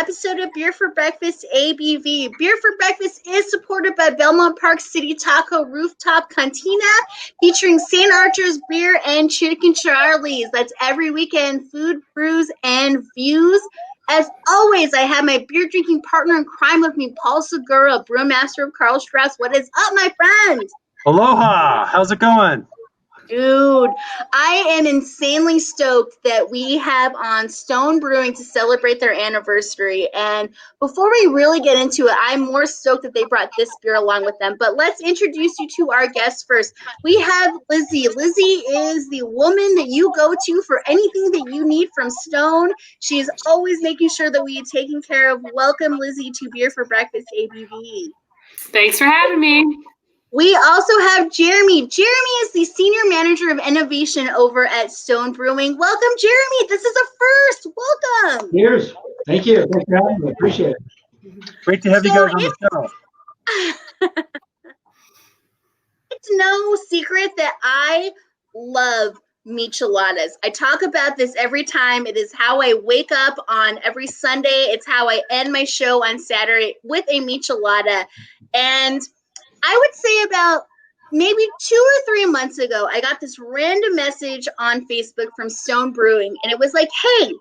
episode of Beer for Breakfast ABV. Beer for Breakfast is supported by Belmont Park City Taco Rooftop Cantina, featuring St. Archer's Beer and Chicken Charlie's. That's every weekend, food, brews, and views. As always, I have my beer drinking partner in crime with me, Paul Segura, brewmaster of Karl Strauss. What is up, my friend? Aloha! How's it going? Dude, I am insanely stoked that we have on Stone Brewing to celebrate their anniversary. And before we really get into it, I'm more stoked that they brought this beer along with them. But let's introduce you to our guests first. We have Lizzie. Lizzie is the woman that you go to for anything that you need from Stone. She's always making sure that we are taken care of. Welcome, Lizzie, to Beer for Breakfast ABV. Thanks for having me. We also have Jeremy. Jeremy is the Senior Manager of Innovation over at Stone Brewing. Welcome, Jeremy. This is a first. Welcome. Cheers. Thank you. Thanks for having me. Appreciate it. Great to have you guys on the show. It's no secret that I love micheladas. I talk about this every time. It is how I wake up on every Sunday. It's how I end my show on Saturday with a michelada. And I would say about maybe 2 or 3 months ago, I got this random message on Facebook from Stone Brewing, and it was like, hey,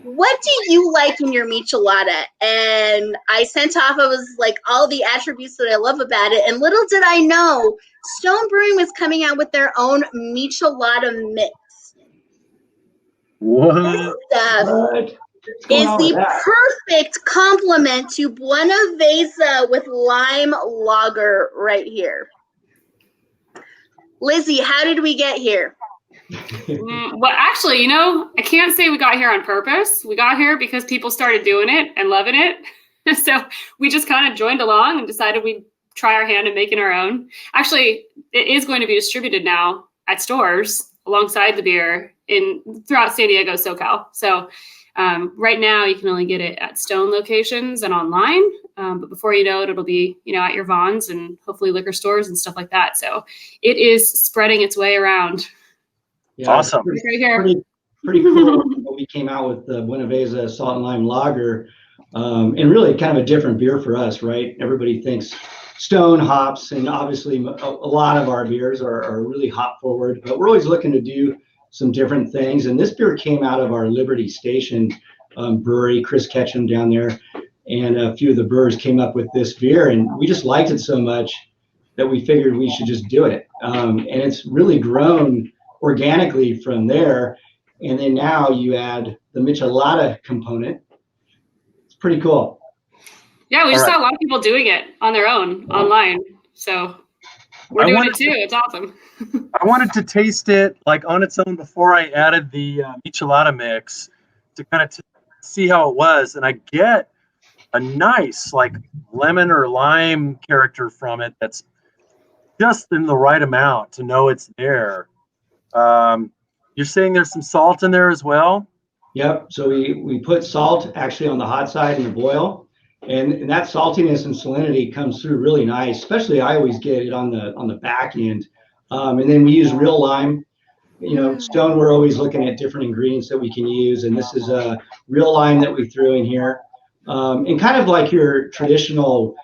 what do you like in your michelada? And I sent off, all the attributes that I love about it, and little did I know, Stone Brewing was coming out with their own michelada mix. What? Is the perfect complement to Buenaveza with lime lager right here. Lizzie, how did we get here? Well, actually, I can't say we got here on purpose. We got here because people started doing it and loving it. So we just kind of joined along and decided we'd try our hand at making our own. Actually, it is going to be distributed now at stores alongside the beer throughout San Diego, SoCal. So right now, you can only get it at Stone locations and online. But before you know it, it'll be, at your Vons and hopefully liquor stores and stuff like that. So it is spreading its way around. Yeah, awesome. Pretty cool. We came out with the Buenaveza Salt and Lime Lager, and really kind of a different beer for us, right? Everybody thinks Stone hops, and obviously a lot of our beers are really hop forward, but we're always looking to do some different things. And this beer came out of our Liberty Station brewery, Chris Ketchum down there, and a few of the brewers came up with this beer, and we just liked it so much that we figured we should just do it. And it's really grown organically from there. And then now you add the michelada component. It's pretty cool. Yeah, we just saw a lot of people doing it on their own online. So we're doing it too. It's awesome. I wanted to taste it on its own before I added the michelada mix to kind of see how it was. And I get a nice lemon or lime character from it that's just in the right amount to know it's there. You're saying there's some salt in there as well? Yep. So we put salt actually on the hot side in the boil. And that saltiness and salinity comes through really nice. Especially I always get it on the back end. And then we use real lime. Stone, we're always looking at different ingredients that we can use. And this is a real lime that we threw in here. And kind of like your traditional,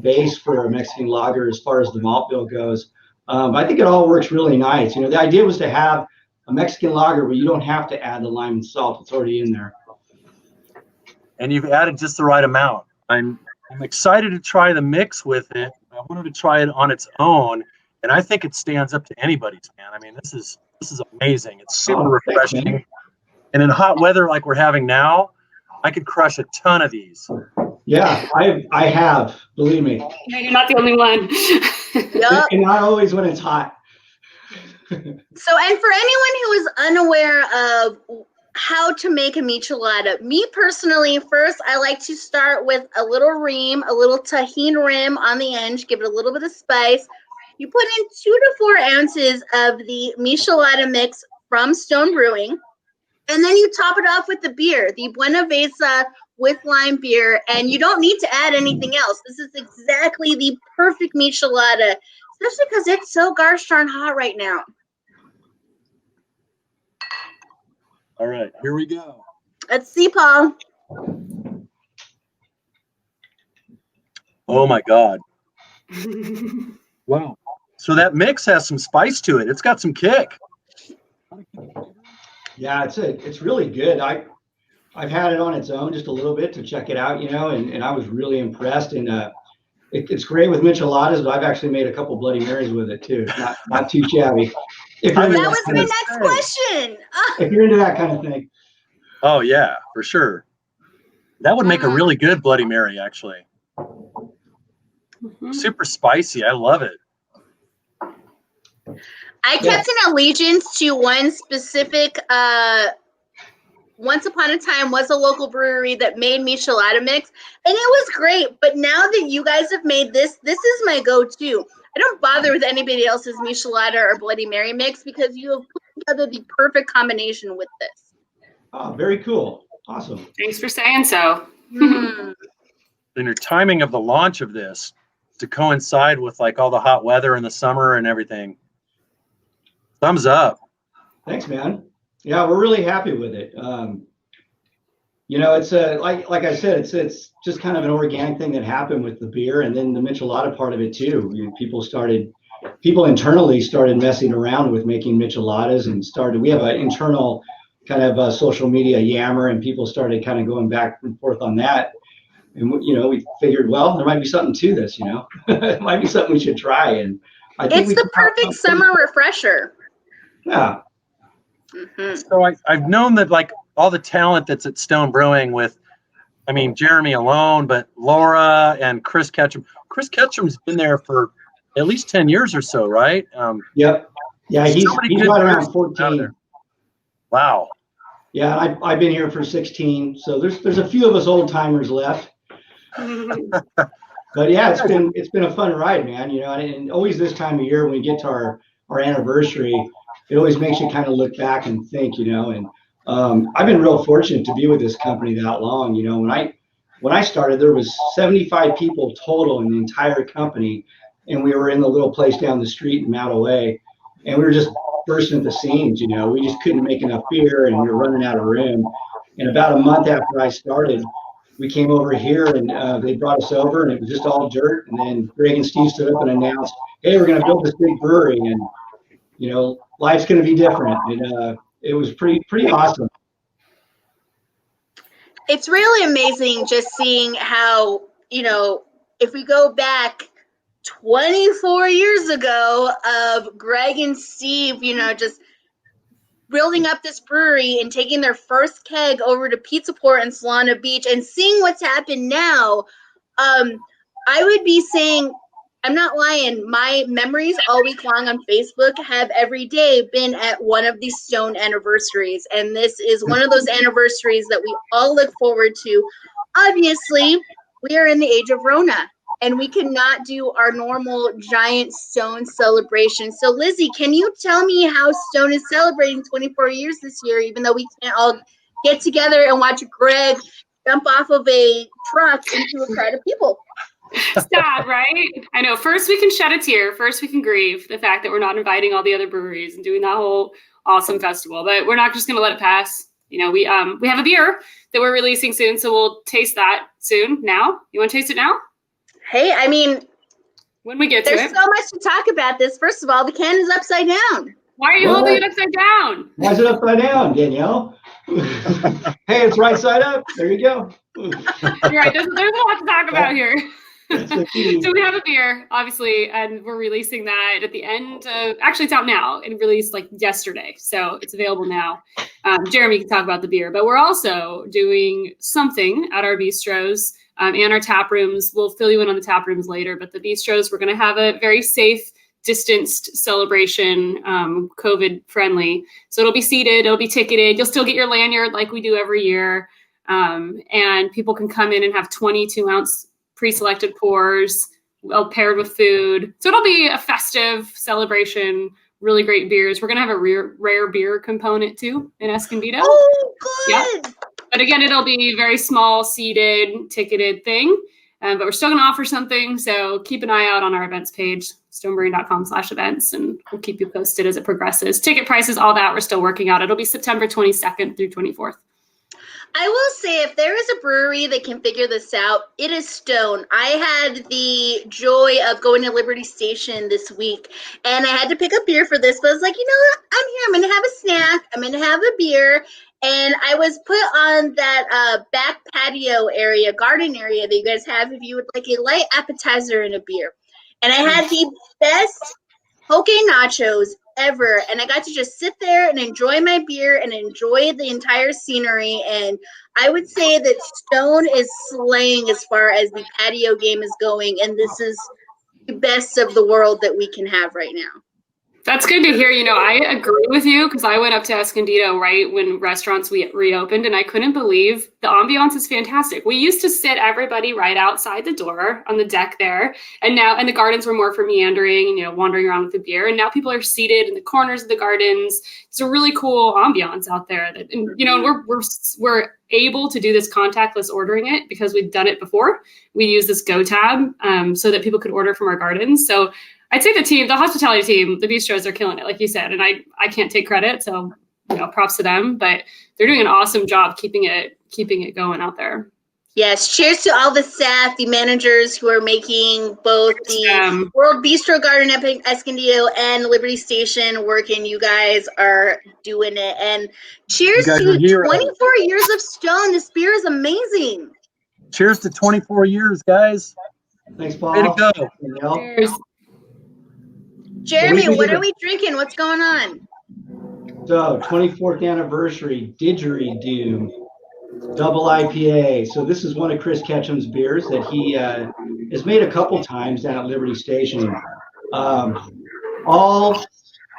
base for a Mexican lager as far as the malt bill goes. I think it all works really nice. The idea was to have a Mexican lager where you don't have to add the lime and salt. It's already in there. And you've added just the right amount. I'm excited to try the mix with it. I wanted to try it on its own, and I think it stands up to anybody's, man. I mean, this is amazing. It's super refreshing. Thanks, and in hot weather like we're having now, I could crush a ton of these. Yeah, I have, believe me. You're not the only one. Yep. And not always when it's hot. So, and for anyone who is unaware of how to make a michelada, me personally, first I like to start with a little rim, a little tahini rim on the end, give it a little bit of spice. You put in 2 to 4 ounces of the michelada mix from Stone Brewing, and then you top it off with the beer, the Buenaveza with lime beer, and you don't need to add anything else. This is exactly the perfect michelada, especially because it's so gosh darn hot right now. All right, here we go. Let's see, Paul. Oh my God. Wow. So that mix has some spice to it. It's got some kick. Yeah, it's really good. I've had it on its own just a little bit to check it out, and I was really impressed. And it's great with micheladas, but I've actually made a couple Bloody Marys with it too. Not too shabby. If you're That into was kind my of- next question. if you're into that kind of thing. Oh yeah, for sure. That would make a really good Bloody Mary, actually. Super spicy. I love it. I kept an allegiance to one specific, once upon a time was a local brewery that made Michelada mix, and it was great. But now that you guys have made this is my go-to. I don't bother with anybody else's Michelada or Bloody Mary mix because you have put together the perfect combination with this. Oh, very cool. Awesome. Thanks for saying so. And your timing of the launch of this to coincide with like all the hot weather in the summer and everything. Thumbs up. Thanks, man. Yeah, we're really happy with it. It's like I said, it's just kind of an organic thing that happened with the beer, and then the Michelada part of it too. People internally started messing around with making micheladas and we have an internal kind of social media yammer, and people started kind of going back and forth on that. And we figured, well, there might be something to this. It might be something we should try. And I think It's the perfect summer refresher. Yeah. So I've known that like all the talent that's at Stone Brewing with, Jeremy alone, but Laura and Chris Ketchum. Chris Ketchum's been there for at least 10 years or so, right? Yep. Yeah, he's right around 14. Wow. Yeah, I've been here for 16, so there's a few of us old timers left. But yeah, it's been a fun ride, man. And always this time of year when we get to our anniversary, it always makes you kind of look back and think, And I've been real fortunate to be with this company that long. When I started, there was 75 people total in the entire company, and we were in the little place down the street in Mount Away, and we were just bursting at the seams. We just couldn't make enough beer, and we were running out of room. And about a month after I started, we came over here, and they brought us over, and it was just all dirt. And then Greg and Steve stood up and announced, "Hey, we're going to build this big brewery, and life's going to be different." And it was pretty awesome. It's really amazing just seeing how, if we go back 24 years ago of Greg and Steve, just building up this brewery and taking their first keg over to Pizza Port and Solana Beach and seeing what's happened now, I would be saying, I'm not lying, my memories all week long on Facebook have every day been at one of these Stone anniversaries. And this is one of those anniversaries that we all look forward to. Obviously, we are in the age of Rona, and we cannot do our normal giant Stone celebration. So Lizzie, can you tell me how Stone is celebrating 24 years this year, even though we can't all get together and watch Greg jump off of a truck into a crowd of people? Sad, right? I know. First, we can shed a tear. First, we can grieve the fact that we're not inviting all the other breweries and doing that whole awesome festival. But we're not just going to let it pass. We have a beer that we're releasing soon, so we'll taste that soon. Now, you want to taste it now? Hey, when we get to it. There's so much to talk about this. First of all, the can is upside down. Why are you holding it upside down? Why is it upside down, Danielle? Hey, it's right side up. There you go. You're right. There's a lot to talk about here. So we have a beer, obviously, and we're releasing that at the end of, actually it's out now. It released like yesterday, so it's available now. Jeremy can talk about the beer, but we're also doing something at our bistros and our tap rooms. We'll fill you in on the tap rooms later, but the bistros, we're going to have a very safe, distanced celebration, COVID friendly. So it'll be seated, it'll be ticketed. You'll still get your lanyard like we do every year. And people can come in and have 22-ounce pre-selected pours paired with food. So it'll be a festive celebration, really great beers. We're going to have a rare beer component too in Escondido. Oh, good. Yep. But again, it'll be very small, seated, ticketed thing. But we're still going to offer something. So keep an eye out on our events page, stonebrewing.com/events, and we'll keep you posted as it progresses. Ticket prices, all that, we're still working out. It'll be September 22nd through 24th. I will say, if there is a brewery that can figure this out, it is Stone. I had the joy of going to Liberty Station this week, and I had to pick up beer for this, but I was like, you know what? I'm here. I'm going to have a snack. I'm going to have a beer. And I was put on that back patio area, garden area that you guys have if you would like a light appetizer and a beer. And I had the best poke nachos ever, and I got to just sit there and enjoy my beer and enjoy the entire scenery. And I would say that Stone is slaying as far as the patio game is going, and this is the best of the world that we can have right now. That's good to hear. You know, I agree with you because I went up to Escondido right when restaurants reopened, and I couldn't believe the ambiance is fantastic. We used to sit everybody right outside the door on the deck there, and the gardens were more for meandering and, you know, wandering around with the beer. And now people are seated in the corners of the gardens. It's a really cool ambiance out there. And you know, we're able to do this contactless ordering it because we've done it before. We use this Go tab so that people could order from our gardens. So I'd say the hospitality team, the bistros are killing it, like you said, and I can't take credit, so, you know, props to them, but they're doing an awesome job keeping it going out there. Yes, cheers to all the staff, the managers who are making both the World Bistro Garden at Escondido and Liberty Station working. You guys are doing it, and cheers to 24 years of Stone. This beer is amazing. Cheers to 24 years, guys. Thanks, Paul. Way to go. Cheers. Jeremy, what are we drinking? What's going on? So, 24th anniversary Didgeridoom double IPA. So this is one of Chris Ketchum's beers that he has made a couple times down at Liberty Station. All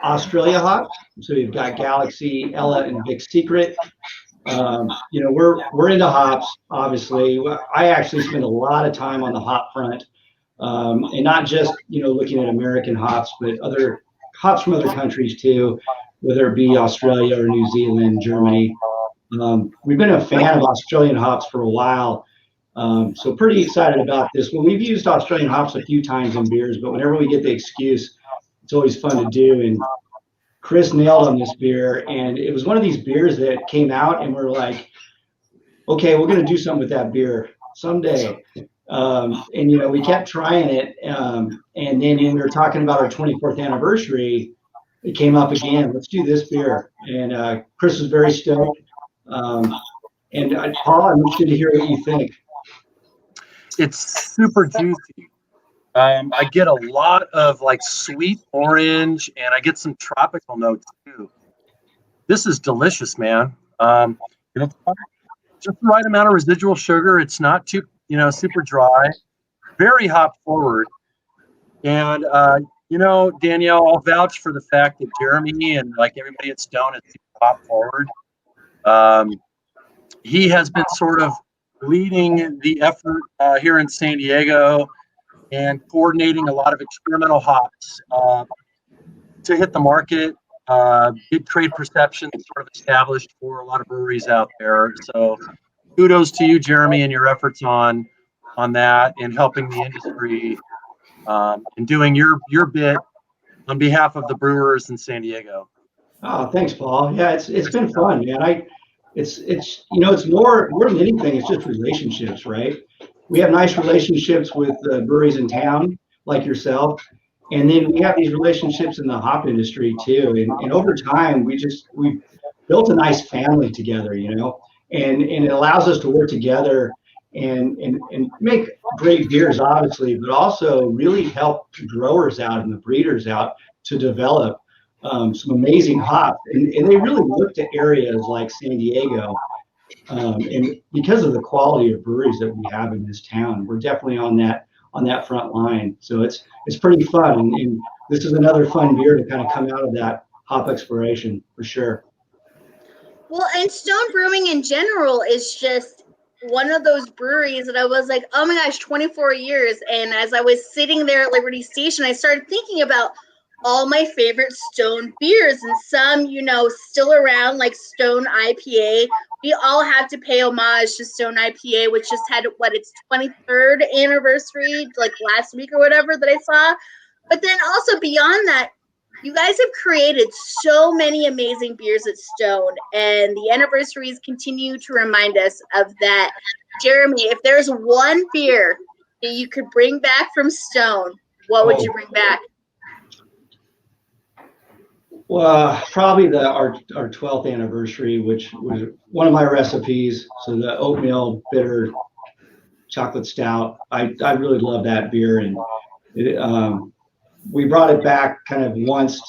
Australia hops. So you've got Galaxy, Ella, and Big Secret. You know, we're into hops, obviously. I actually spend a lot of time on the hop front. And not just, you know, looking at American hops, but other hops from other countries too, whether it be Australia or New Zealand, Germany. We've been a fan of Australian hops for a while, so pretty excited about this. Well, we've used Australian hops a few times in beers, but whenever we get the excuse, it's always fun to do. And Chris nailed on this beer, and it was one of these beers that came out, and we're like, okay, we're going to do something with that beer someday. And, you know, we kept trying it. And then when we were talking about our 24th anniversary, it came up again. Let's do this beer. And Chris was very stoked. And Paul, I'm interested to hear what you think. It's super juicy. I get a lot of like sweet orange, and I get some tropical notes too. This is delicious, man. You know, just the right amount of residual sugar. It's not too, you know, super dry, very hop forward. And, you know, Danielle, I'll vouch for the fact that Jeremy and like everybody at Stone is super hop forward. He has been sort of leading the effort here in San Diego and coordinating a lot of experimental hops to hit the market, get trade perception sort of established for a lot of breweries out there. So kudos to you, Jeremy, and your efforts on that and helping the industry and doing your bit on behalf of the brewers in San Diego. Oh, thanks, Paul. Yeah, it's been fun, man. It's you know, it's more than anything. It's just relationships, right? We have nice relationships with breweries in town, like yourself, and then we have these relationships in the hop industry too. And over time, we built a nice family together, you know. And it allows us to work together and make great beers, obviously, but also really help growers out and the breeders out to develop some amazing hops. And they really look to areas like San Diego. And because of the quality of breweries that we have in this town, we're definitely on that front line. So it's pretty fun. And this is another fun beer to kind of come out of that hop exploration for sure. Well, and Stone Brewing in general is just one of those breweries that I was like, oh my gosh, 24 years. And as I was sitting there at Liberty Station, I started thinking about all my favorite Stone beers, and some, you know, still around, like Stone IPA. We all have to pay homage to Stone IPA, which just had its 23rd anniversary, like last week or whatever that I saw. But then also beyond that, You guys have created so many amazing beers at Stone, and the anniversaries continue to remind us of that. Jeremy, if there's one beer that you could bring back from Stone, what would you bring back? Well, probably our 12th anniversary, which was one of my recipes. So the oatmeal bitter chocolate stout. I really love that beer, and we brought it back kind of once,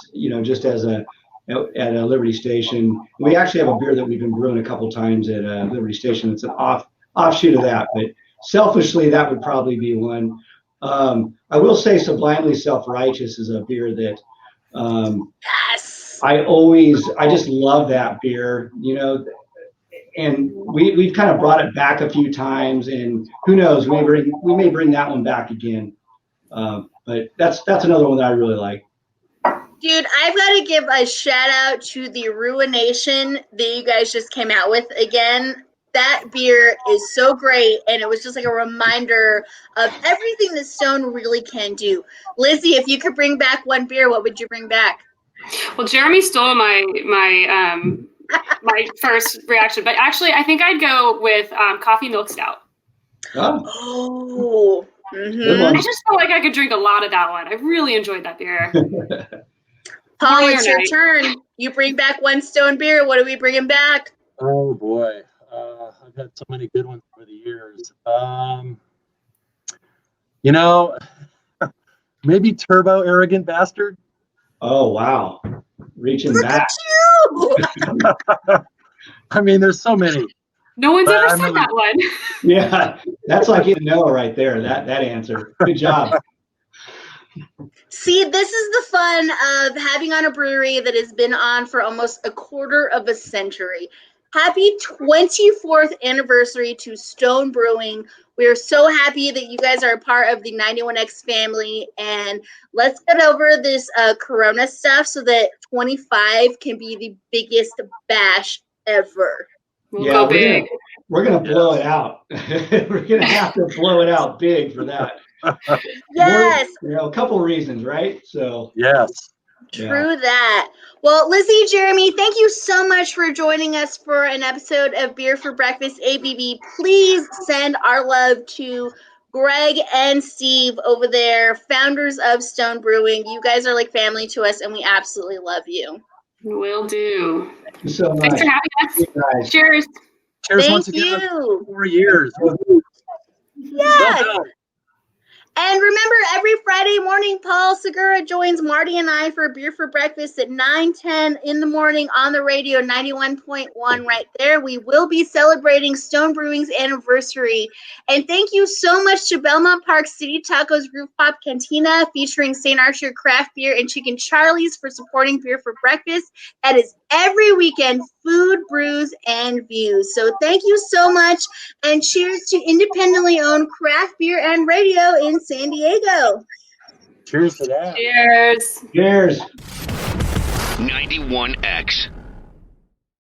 just as at a Liberty Station. We actually have a beer that we've been brewing a couple times at Liberty Station. It's an offshoot of that, but selfishly, that would probably be one. I will say Sublimely Self-Righteous is a beer that Yes. I just love that beer, and we've kind of brought it back a few times, and who knows, we may bring that one back again. But that's another one that I really like. Dude, I've got to give a shout out to the Ruination that you guys just came out with again. That beer is so great, and it was just like a reminder of everything that Stone really can do. Lizzie, if you could bring back one beer, what would you bring back? Well, Jeremy stole my first reaction, but actually, I think I'd go with coffee milk stout. Oh. I just felt like I could drink a lot of that one. I really enjoyed that beer. Paul, it's your turn. You bring back one Stone beer. What are we bringing back? Oh boy, I've had so many good ones over the years. Maybe Turbo Arrogant Bastard. Oh wow, reaching back. I mean, there's so many. No one's ever said that one. Yeah, that's like a no right there. That answer. Good job. See, this is the fun of having on a brewery that has been on for almost a quarter of a century. Happy 24th anniversary to Stone Brewing. We are so happy that you guys are a part of the 91X family. And let's get over this Corona stuff so that 25 can be the biggest bash ever. We'll go big. We're gonna blow it out. We're gonna have to blow it out big for that. Yes. A couple reasons, right? So yes. True that. Well, Lizzie, Jeremy, thank you so much for joining us for an episode of Beer for Breakfast ABV. Please send our love to Greg and Steve over there, founders of Stone Brewing. You guys are like family to us, and we absolutely love you. Will do. Thank you so much. Thanks for having us. Cheers. Cheers Thank once again. you. 4 years. Yes. Well done. And remember, every Friday morning, Paul Segura joins Marty and I for Beer for Breakfast at 9:10 in the morning on the radio, 91.1 right there. We will be celebrating Stone Brewing's anniversary. And thank you so much to Belmont Park City Tacos Rooftop Cantina featuring St. Archer Craft Beer and Chicken Charlie's for supporting Beer for Breakfast. That is every weekend, food, brews, and views. So thank you so much, and cheers to independently owned craft beer and radio in San Diego. Cheers to that. Cheers. Cheers. 91X.